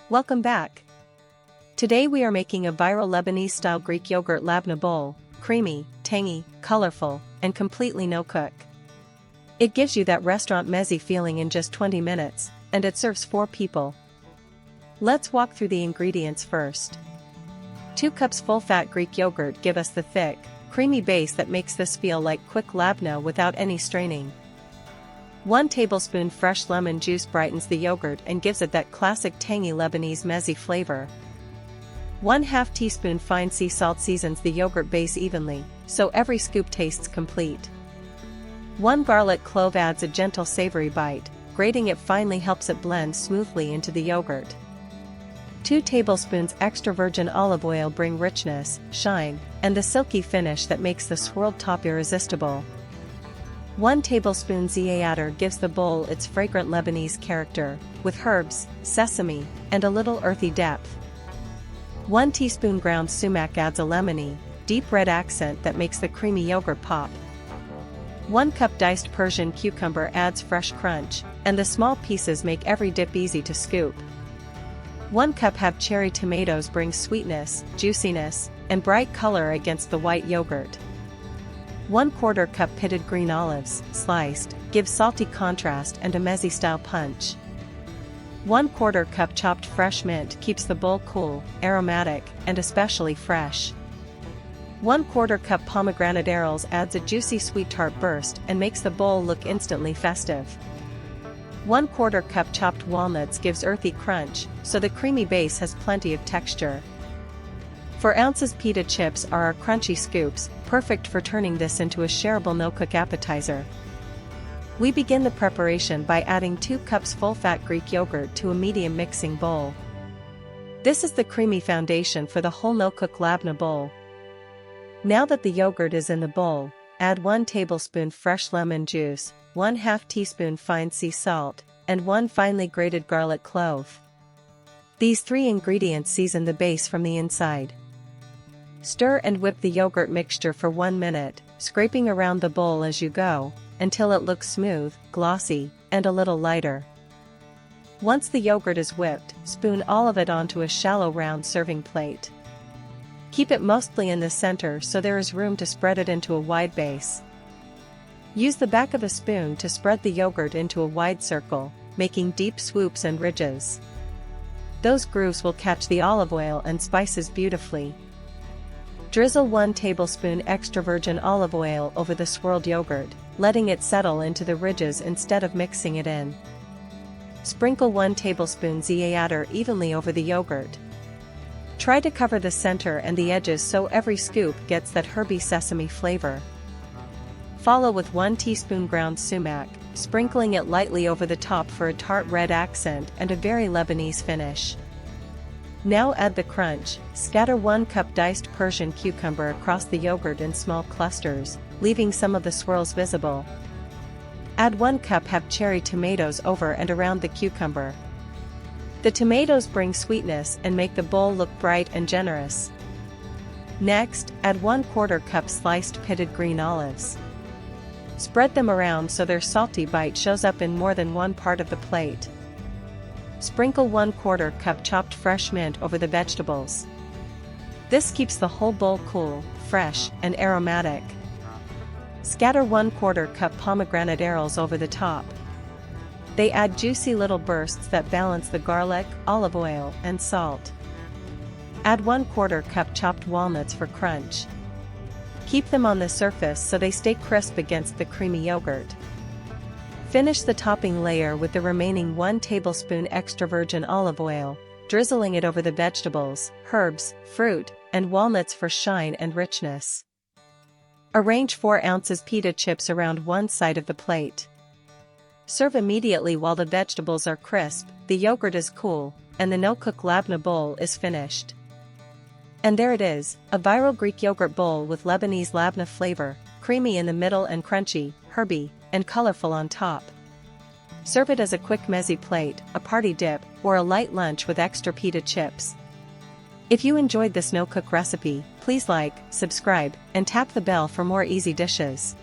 Welcome back. Today we are making a viral Lebanese-style Greek yogurt Labneh bowl, creamy, tangy, colorful, and completely no-cook. It gives you that restaurant mezze feeling in just 20 minutes, and it serves 4 people. Let's walk through the ingredients first. 2 cups full-fat Greek yogurt give us the thick, creamy base that makes this feel like quick Labneh without any straining. 1 tablespoon fresh lemon juice brightens the yogurt and gives it that classic tangy Lebanese mezze flavor. 1/2 teaspoon fine sea salt seasons the yogurt base evenly, so every scoop tastes complete. 1 garlic clove adds a gentle savory bite, grating it finely helps it blend smoothly into the yogurt. 2 tablespoons extra virgin olive oil bring richness, shine, and the silky finish that makes the swirled top irresistible. 1 tablespoon za'atar gives the bowl its fragrant Lebanese character, with herbs, sesame, and a little earthy depth. 1 teaspoon ground sumac adds a lemony, deep red accent that makes the creamy yogurt pop. 1 cup diced Persian cucumber adds fresh crunch, and the small pieces make every dip easy to scoop. 1 cup halved cherry tomatoes bring sweetness, juiciness, and bright color against the white yogurt. 1/4 cup pitted green olives, sliced, give salty contrast and a mezze-style punch. 1/4 cup chopped fresh mint keeps the bowl cool, aromatic, and especially fresh. 1/4 cup pomegranate arils adds a juicy sweet tart burst and makes the bowl look instantly festive. 1/4 cup chopped walnuts gives earthy crunch, so the creamy base has plenty of texture. 4 ounces pita chips are our crunchy scoops, perfect for turning this into a shareable no-cook appetizer. We begin the preparation by adding 2 cups full-fat Greek yogurt to a medium mixing bowl. This is the creamy foundation for the whole no-cook Labneh bowl. Now that the yogurt is in the bowl, add 1 tablespoon fresh lemon juice, 1/2 teaspoon fine sea salt, and 1 finely grated garlic clove. These 3 ingredients season the base from the inside. Stir and whip the yogurt mixture for 1 minute, scraping around the bowl as you go, until it looks smooth, glossy, and a little lighter. Once the yogurt is whipped, spoon all of it onto a shallow round serving plate. Keep it mostly in the center so there is room to spread it into a wide base. Use the back of a spoon to spread the yogurt into a wide circle, making deep swoops and ridges. Those grooves will catch the olive oil and spices beautifully. Drizzle 1 tablespoon extra virgin olive oil over the swirled yogurt, letting it settle into the ridges instead of mixing it in. Sprinkle 1 tablespoon za'atar evenly over the yogurt. Try to cover the center and the edges so every scoop gets that herby sesame flavor. Follow with 1 teaspoon ground sumac, sprinkling it lightly over the top for a tart red accent and a very Lebanese finish. Now add the crunch, scatter 1 cup diced Persian cucumber across the yogurt in small clusters, leaving some of the swirls visible. Add 1 cup halved cherry tomatoes over and around the cucumber. The tomatoes bring sweetness and make the bowl look bright and generous. Next, add 1/4 cup sliced pitted green olives. Spread them around so their salty bite shows up in more than one part of the plate. Sprinkle 1/4 cup chopped fresh mint over the vegetables. This keeps the whole bowl cool, fresh, and aromatic. Scatter 1/4 cup pomegranate arils over the top. They add juicy little bursts that balance the garlic, olive oil, and salt. Add 1/4 cup chopped walnuts for crunch. Keep them on the surface so they stay crisp against the creamy yogurt. Finish the topping layer with the remaining 1 tablespoon extra virgin olive oil, drizzling it over the vegetables, herbs, fruit, and walnuts for shine and richness. Arrange 4 ounces pita chips around one side of the plate. Serve immediately while the vegetables are crisp, the yogurt is cool, and the no-cook Labneh bowl is finished. And there it is, a viral Greek yogurt bowl with Lebanese Labneh flavor, creamy in the middle and crunchy, herby, and colorful on top. Serve it as a quick mezze plate, a party dip, or a light lunch with extra pita chips. If you enjoyed this no-cook recipe, please like, subscribe, and tap the bell for more easy dishes.